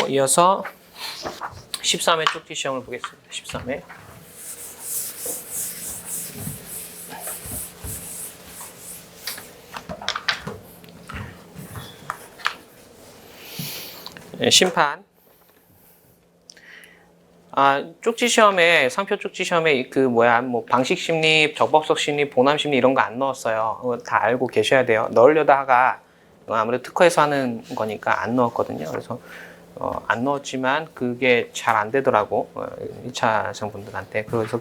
이어서 13회 쪽지 시험을 보겠습니다. 13회. 심판. 쪽지 시험에, 상표 쪽지 시험에 방식 심리, 적법석 심리, 본함 심리 이런 거 안 넣었어요. 그거 다 알고 계셔야 돼요. 넣으려다가 아무래도 특허에서 하는 거니까 안 넣었거든요. 그래서 안 넣었지만 그게 잘 안 되더라고. 1차생 분들한테. 그래서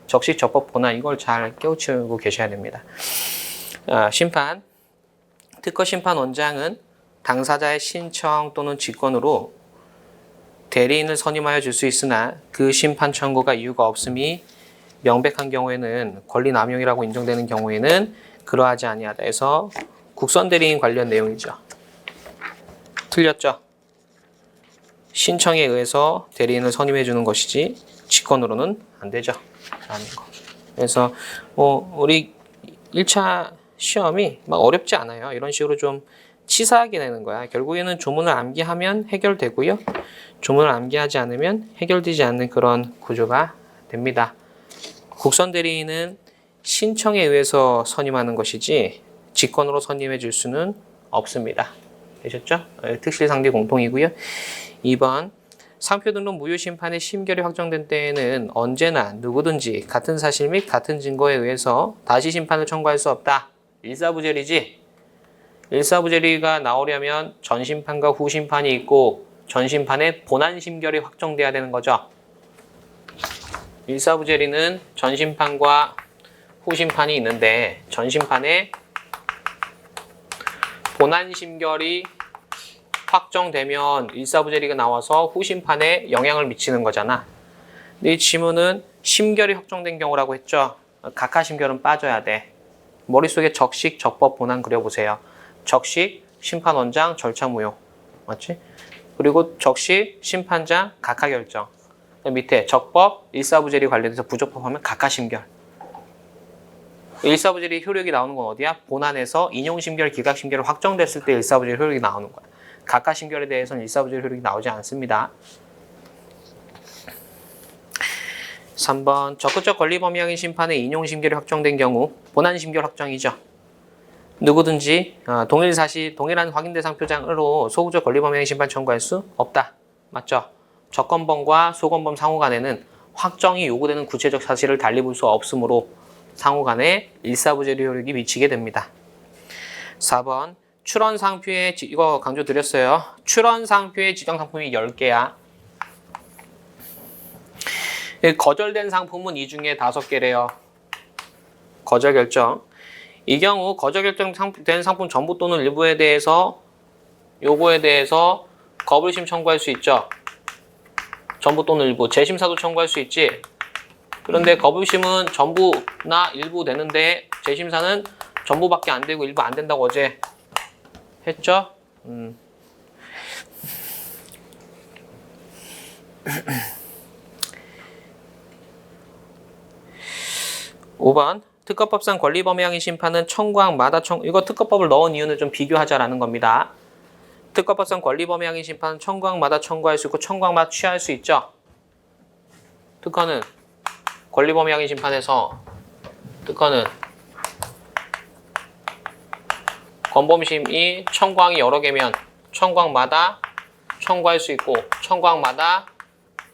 적식, 적법, 본함 이걸 잘 깨우치고 계셔야 됩니다. 심판. 특허 심판 원장은 당사자의 신청 또는 직권으로 대리인을 선임하여 줄 수 있으나 그 심판 청구가 이유가 없음이 명백한 경우에는 권리 남용이라고 인정되는 경우에는 그러하지 아니하다 해서 국선 대리인 관련 내용이죠. 틀렸죠? 신청에 의해서 대리인을 선임해 주는 것이지 직권으로는 안 되죠. 라는 거. 그래서 우리 1차 시험이 막 어렵지 않아요. 이런 식으로 좀 치사하게 내는 거야. 결국에는 조문을 암기하면 해결되고요. 조문을 암기하지 않으면 해결되지 않는 그런 구조가 됩니다. 국선 대리인은 신청에 의해서 선임하는 것이지 직권으로 선임해 줄 수는 없습니다. 되셨죠? 특실상대 공통이고요. 2번 상표 등록 무효 심판의 심결이 확정된 때에는 언제나 누구든지 같은 사실 및 같은 증거에 의해서 다시 심판을 청구할 수 없다. 일사부재리지. 일사부재리가 나오려면 전심판과 후심판이 있고 전심판의 본안 심결이 확정돼야 되는 거죠. 일사부재리는 전심판과 후심판이 있는데 전심판의 본안 심결이 확정되면 일사부재리가 나와서 후심판에 영향을 미치는 거잖아. 근데 이 지문은 심결이 확정된 경우라고 했죠. 각하 심결은 빠져야 돼. 머릿속에 적식, 적법, 본안 그려보세요. 적식, 심판원장, 절차 무효. 맞지? 그리고 적식, 심판장, 각하 결정. 밑에 적법, 일사부재리 관련해서 부적법하면 각하 심결. 일사부재리 효력이 나오는 건 어디야? 본안에서 인용심결, 기각심결을 확정됐을 때 일사부재리 효력이 나오는 거야. 각하 심결에 대해서는 일사부재리 효력이 나오지 않습니다. 3번 적극적 권리범위항의 심판의 인용심결이 확정된 경우 본안심결 확정이죠. 누구든지 동일한 확인 대상 표장으로 소극적 권리범위항의 심판 청구할 수 없다. 맞죠? 적건범과 소건범 상호 간에는 확정이 요구되는 구체적 사실을 달리 볼 수 없으므로 상호 간에 일사부재리 효력이 미치게 됩니다. 4번 출원상표에 이거 강조 드렸어요. 출원상표에 지정상품이 10개야. 거절된 상품은 이 중에 5개래요. 거절결정. 이 경우 거절결정된 상품 전부 또는 일부에 대해서 요거에 대해서 거부심 청구할 수 있죠. 전부 또는 일부. 재심사도 청구할 수 있지. 그런데 거부심은 전부나 일부 되는데 재심사는 전부밖에 안 되고 일부 안 된다고 어제 했죠? 5번 특허법상 권리범위항의 심판은 청구항마다 이거 특허법을 넣은 이유는 좀 비교하자라는 겁니다. 특허법상 권리범위항의 심판은 청구항마다 청구할 수 있고 청구항마다 취하할 수 있죠. 특허는 권리범위항의 심판에서 특허는 권범심이 청구항이 여러 개면 청구항마다 청구할 수 있고 청구항마다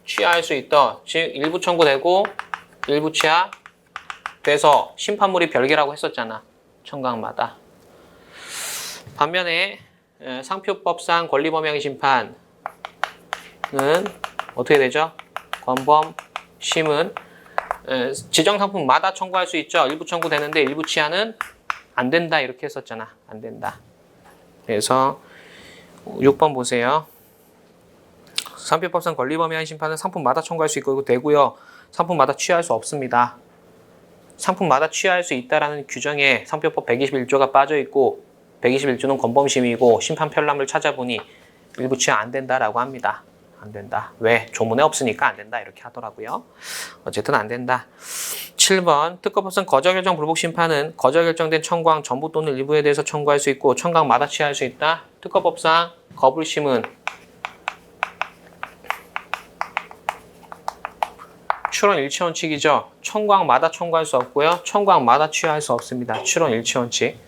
취하할 수 있다. 즉 일부 청구되고 일부 취하 돼서 심판물이 별개라고 했었잖아. 청구항마다. 반면에 상표법상 권리범위항의 심판은 어떻게 되죠? 권범심은 지정상품마다 청구할 수 있죠. 일부 청구되는데 일부 취하는 안 된다 이렇게 했었잖아. 안 된다. 그래서 6번 보세요. 상표법상 권리범위항의 심판은 상품마다 청구할 수 있고 되고요. 상품마다 취할 수 없습니다. 상품마다 취할 수 있다라는 규정에 상표법 121조가 빠져 있고 121조는 권범심이고 심판 편람을 찾아보니 일부 취하 안 된다라고 합니다. 안 된다. 왜? 조문에 없으니까 안 된다 이렇게 하더라고요. 어쨌든 안 된다. 7번 특허법상 거절결정 불복 심판은 거절결정된 청구항 전부 또는 일부에 대해서 청구할 수 있고 청구항마다 취할 수 있다. 특허법상 거불심은 출원 일치원칙이죠. 청구항마다 청구할 수 없고요. 청구항마다 취하할 수 없습니다. 출원 일치원칙.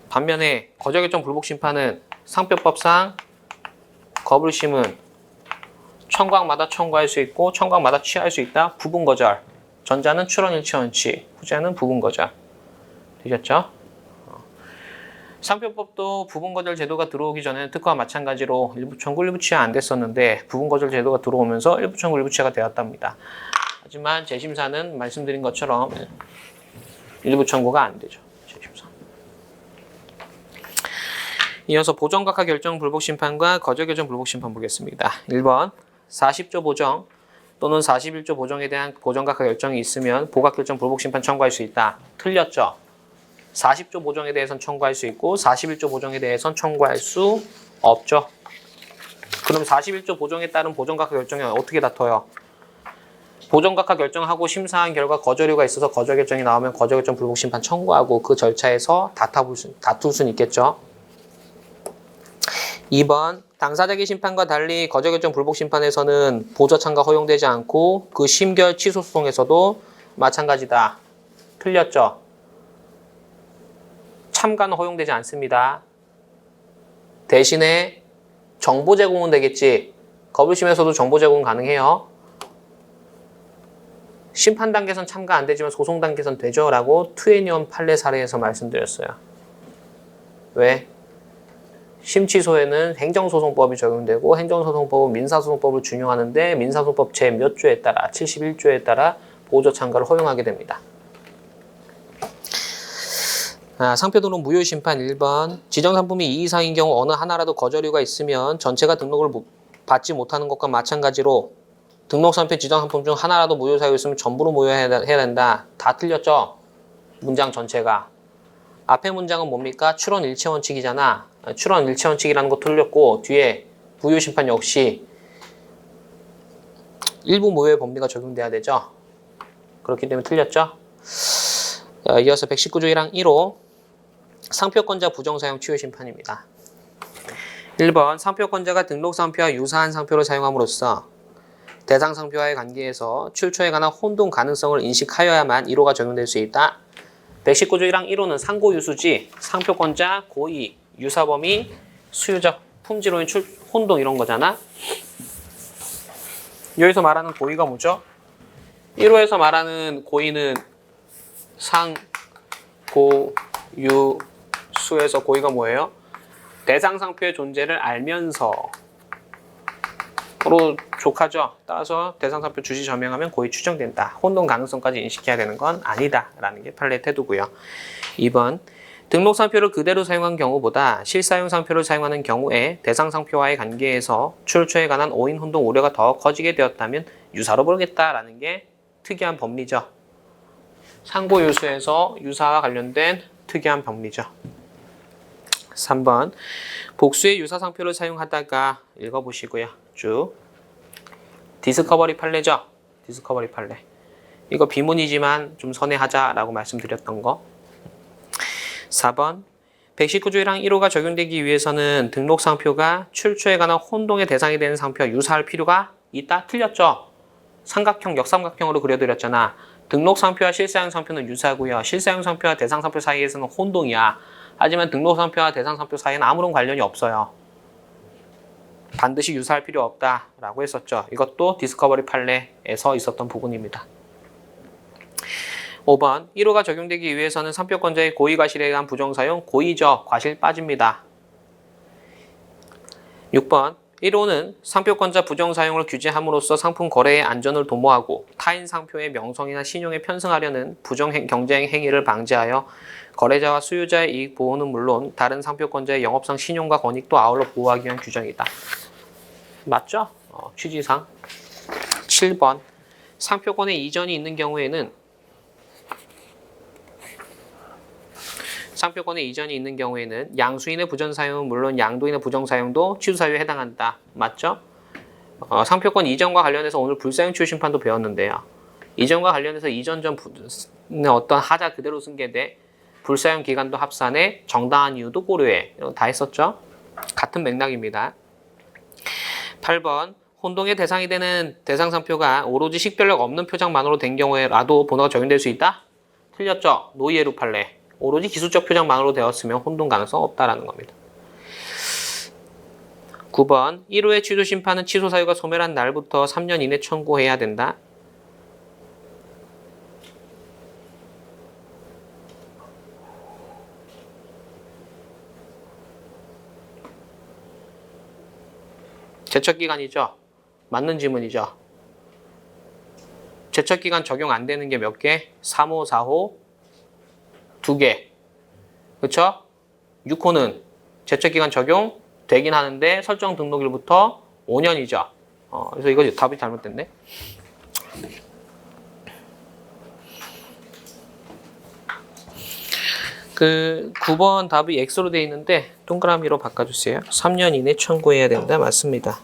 반면에 거절결정 불복심판은 상표법상 거불심은 청구항마다 청구할 수 있고 청구항마다 취할 수 있다. 부분거절. 전자는 출원 일치원칙, 후자는 부분거절. 되셨죠? 상표법도 부분거절 제도가 들어오기 전에는 특허와 마찬가지로 일부 청구 일부 취하 안 됐었는데 부분거절 제도가 들어오면서 일부 청구 일부 취하가 되었답니다. 하지만 재심사는 말씀드린 것처럼 일부 청구가 안 되죠. 재심사. 이어서 보정각하 결정 불복심판과 거절결정 불복심판 보겠습니다. 1번 40조 보정 또는 41조 보정에 대한 보정각하 결정이 있으면 보각결정 불복심판 청구할 수 있다. 틀렸죠? 40조 보정에 대해서는 청구할 수 있고 41조 보정에 대해서는 청구할 수 없죠. 그럼 41조 보정에 따른 보정각하 결정이 어떻게 다퉈요? 보정각하 결정하고 심사한 결과 거절유가 있어서 거절결정이 나오면 거절결정 불복심판 청구하고 그 절차에서 다툴 수는 있겠죠. 2번 당사자기 심판과 달리 거절결정 불복심판에서는 보조 참가 허용되지 않고 그 심결 취소 소송에서도 마찬가지다. 틀렸죠? 참가는 허용되지 않습니다. 대신에 정보 제공은 되겠지. 거부심에서도 정보 제공 가능해요. 심판 단계에선 참가 안 되지만 소송 단계에선 되죠. 라고 투애니언 판례 사례에서 말씀드렸어요. 왜? 심취소에는 행정소송법이 적용되고 행정소송법은 민사소송법을 준용하는데 민사소송법 제 몇 조에 따라 71조에 따라 보조 참가를 허용하게 됩니다. 상표 등록 무효 심판 1번 지정상품이 이 이상인 경우 어느 하나라도 거절유가 있으면 전체가 등록을 받지 못하는 것과 마찬가지로 등록상표 지정상품 중 하나라도 무효 사유 있으면 전부로 무효해야 된다. 다 틀렸죠? 문장 전체가. 앞에 문장은 뭡니까? 출원 일체원칙이잖아. 출원 일체원칙이라는 거 틀렸고 뒤에 무효 심판 역시 일부 무효의 법리가 적용돼야 되죠. 그렇기 때문에 틀렸죠? 이어서 119조 1항 1호 상표권자 부정사용 취소 심판입니다. 1번 상표권자가 등록상표와 유사한 상표를 사용함으로써 대상 상표와의 관계에서 출처에 관한 혼동 가능성을 인식하여야만 1호가 적용될 수 있다. 119조 1항 1호는 상고유수지 상표권자, 고의, 유사범위, 수유자, 품질로인 혼동 이런 거잖아. 여기서 말하는 고의가 뭐죠? 1호에서 말하는 고의는 상, 고, 유, 수에서 고의가 뭐예요? 대상 상표의 존재를 알면서 로 족하죠. 따라서 대상 상표 주시 점명하면 고의 추정된다. 혼동 가능성까지 인식해야 되는 건 아니다. 라는 게 판례 태도고요. 2번 등록 상표를 그대로 사용한 경우보다 실사용 상표를 사용하는 경우에 대상 상표와의 관계에서 출처에 관한 오인 혼동 우려가 더 커지게 되었다면 유사로 보겠다라는 게 특이한 법리죠. 상고유수에서 유사와 관련된 특이한 법리죠. 3번 복수의 유사 상표를 사용하다가 읽어보시고요. 쭉 디스커버리 판례죠. 디스커버리 판례. 이거 비문이지만 좀 선회하자라고 말씀드렸던 거. 4번 119조 1항 1호가 적용되기 위해서는 등록 상표가 출처에 관한 혼동의 대상이 되는 상표와 유사할 필요가 있다. 틀렸죠. 삼각형, 역삼각형으로 그려드렸잖아. 등록 상표와 실사용 상표는 유사고요. 실사용 상표와 대상 상표 사이에서는 혼동이야. 하지만 등록 상표와 대상 상표 사이에는 아무런 관련이 없어요. 반드시 유사할 필요 없다라고 했었죠. 이것도 디스커버리 판례에서 있었던 부분입니다. 5번 1호가 적용되기 위해서는 상표권자의 고의 과실에 의한 부정사용, 고의죠. 과실 빠집니다. 6번 1호는 상표권자 부정사용을 규제함으로써 상품 거래의 안전을 도모하고 타인 상표의 명성이나 신용에 편승하려는 부정경쟁 행위를 방지하여 거래자와 수요자의 이익 보호는 물론 다른 상표권자의 영업상 신용과 권익도 아울러 보호하기 위한 규정이다. 맞죠? 취지상. 7번 상표권의 이전이 있는 경우에는 양수인의 부정사용은 물론 양도인의 부정사용도 취소사유에 해당한다. 맞죠? 상표권 이전과 관련해서 오늘 불사용 취소 심판도 배웠는데요. 이전과 관련해서 이전 전 어떤 하자 그대로 승계돼 불사용 기간도 합산해 정당한 이유도 고려해. 이런 거 다 했었죠? 같은 맥락입니다. 8번 혼동의 대상이 되는 대상 상표가 오로지 식별력 없는 표장만으로 된 경우에라도 번호가 적용될 수 있다? 틀렸죠? 노이에루 판례. 오로지 기술적 표장만으로 되었으면 혼동 가능성 없다라는 겁니다. 9번 1호의 취소 심판은 취소 사유가 소멸한 날부터 3년 이내 청구해야 된다. 제척기간이죠. 맞는 질문이죠. 제척기간 적용 안 되는 게 몇 개? 3호, 4호 2개. 그쵸? 6호는 제척기간 적용 되긴 하는데 설정 등록일부터 5년이죠. 그래서 이거 답이 잘못됐네. 그 9번 답이 X로 되어 있는데 동그라미로 바꿔주세요. 3년 이내 청구해야 된다. 맞습니다.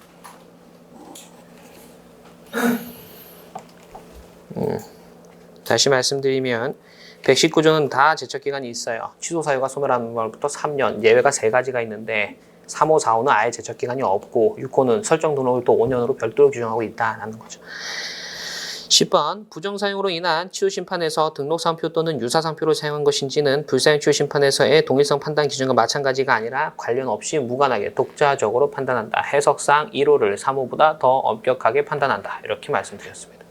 다시 말씀드리면 119조는 다 제척기간이 있어요. 취소 사유가 소멸하는 날부터 3년, 예외가 3가지가 있는데 3호, 4호는 아예 제척기간이 없고 6호는 설정 등록을 또 5년으로 별도로 규정하고 있다라는 거죠. 10번 부정사용으로 인한 치유심판에서 등록상표 또는 유사상표를 사용한 것인지는 불사용 치유심판에서의 동일성 판단 기준과 마찬가지가 아니라 관련 없이 무관하게 독자적으로 판단한다. 해석상 1호를 3호보다 더 엄격하게 판단한다. 이렇게 말씀드렸습니다.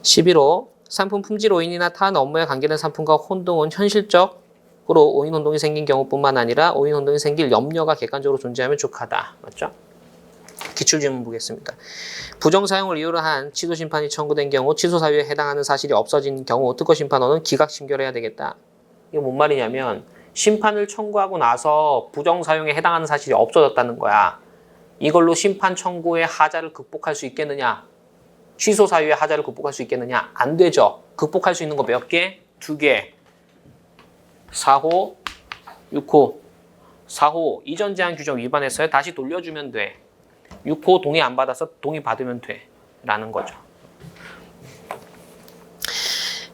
11호 상품 품질 오인이나 타한 업무에 관계된 상품과 혼동은 현실적으로 오인 혼동이 생긴 경우뿐만 아니라 오인 혼동이 생길 염려가 객관적으로 존재하면 족하다. 맞죠? 기출질문 보겠습니다. 부정사용을 이유로 한 취소심판이 청구된 경우 취소 사유에 해당하는 사실이 없어진 경우 특허심판원은 기각심결해야 되겠다. 이거 뭔 말이냐면 심판을 청구하고 나서 부정사용에 해당하는 사실이 없어졌다는 거야. 이걸로 심판 청구의 하자를 극복할 수 있겠느냐? 취소 사유의 하자를 극복할 수 있겠느냐? 안 되죠. 극복할 수 있는 거 몇 개? 2개. 4호, 6호. 4호 이전 제한 규정 위반했어요. 다시 돌려주면 돼. 6호 동의 안 받아서 동의 받으면 돼 라는 거죠.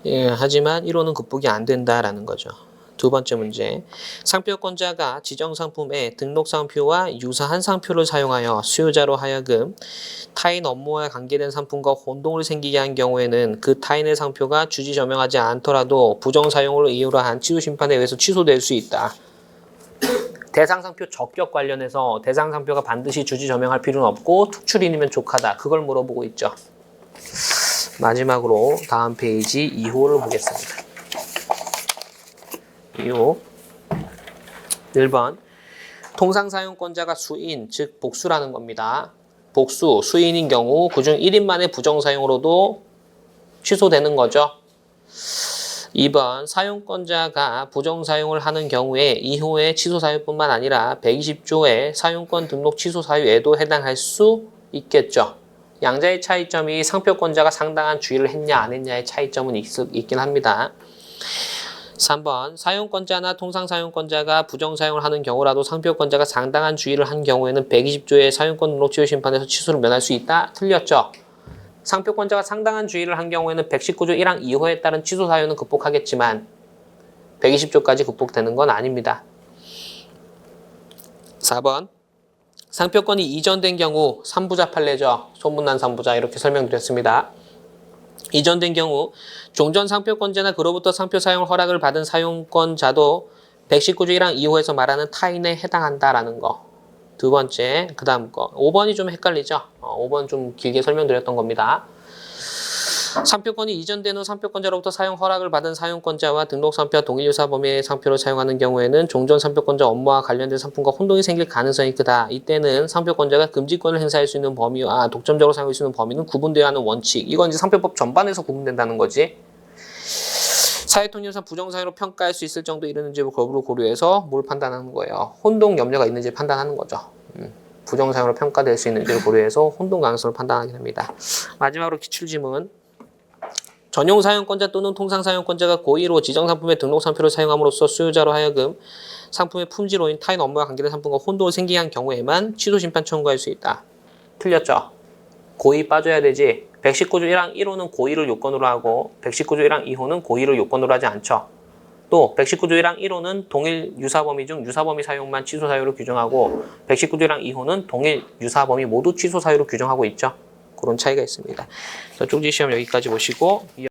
예, 하지만 1호는 극복이 안 된다라는 거죠. 두 번째 문제. 상표권자가 지정 상품의 등록 상표와 유사한 상표를 사용하여 수요자로 하여금 타인 업무와 관계된 상품과 혼동을 생기게 한 경우에는 그 타인의 상표가 주지 저명하지 않더라도 부정 사용을 이유로 한 취소 심판에 의해서 취소될 수 있다. 대상 상표 적격 관련해서 대상 상표가 반드시 주지 저명할 필요는 없고 특출인이면 족하다. 그걸 물어보고 있죠. 마지막으로 다음 페이지 2호를 보겠습니다. 2호 1번 통상사용권자가 수인, 즉 복수라는 겁니다. 복수, 수인인 경우 그중 1인만의 부정사용으로도 취소되는 거죠. 2번 사용권자가 부정사용을 하는 경우에 2호의 취소사유뿐만 아니라 120조의 사용권 등록 취소사유에도 해당할 수 있겠죠. 양자의 차이점이 상표권자가 상당한 주의를 했냐 안 했냐의 차이점은 있긴 합니다. 3번 사용권자나 통상사용권자가 부정사용을 하는 경우라도 상표권자가 상당한 주의를 한 경우에는 120조의 사용권 등록 취소 심판에서 취소를 면할 수 있다? 틀렸죠. 상표권자가 상당한 주의를 한 경우에는 119조 1항 2호에 따른 취소 사유는 극복하겠지만 120조까지 극복되는 건 아닙니다. 4번 상표권이 이전된 경우 3부자 판례죠. 소문난 3부자 이렇게 설명드렸습니다. 이전된 경우 종전 상표권자나 그로부터 상표 사용 허락을 받은 사용권자도 119조 1항 2호에서 말하는 타인에 해당한다라는 거. 두 번째, 그 다음 거. 5번이 좀 헷갈리죠? 5번 좀 길게 설명드렸던 겁니다. 상표권이 이전된 후 상표권자로부터 사용 허락을 받은 사용권자와 등록상표와 동일유사 범위의 상표를 사용하는 경우에는 종전 상표권자 업무와 관련된 상품과 혼동이 생길 가능성이 크다. 이때는 상표권자가 금지권을 행사할 수 있는 범위와 독점적으로 사용할 수 있는 범위는 구분되어야 하는 원칙. 이건 이제 상표법 전반에서 구분된다는 거지. 사회통념상 부정사유로 평가할 수 있을 정도 이르는지 거부를 고려해서 뭘 판단하는 거예요? 혼동 염려가 있는지 판단하는 거죠. 부정사유로 평가될 수 있는지를 고려해서 혼동 가능성을 판단하게 됩니다. 마지막으로 기출지문. 전용 사용권자 또는 통상 사용권자가 고의로 지정 상품의 등록 상표를 사용함으로써 수요자로 하여금 상품의 품질오인 타인 업무와 관계된 상품과 혼동을 생기게 한 경우에만 취소 심판 청구할 수 있다. 틀렸죠? 고의 빠져야 되지. 119조 1항 1호는 고의를 요건으로 하고 119조 1항 2호는 고의를 요건으로 하지 않죠. 또 119조의 1호는 동일 유사범위 중 유사범위 사용만 취소 사유로 규정하고 119조의 2호는 동일 유사범위 모두 취소 사유로 규정하고 있죠. 그런 차이가 있습니다. 쪽지 시험 여기까지 보시고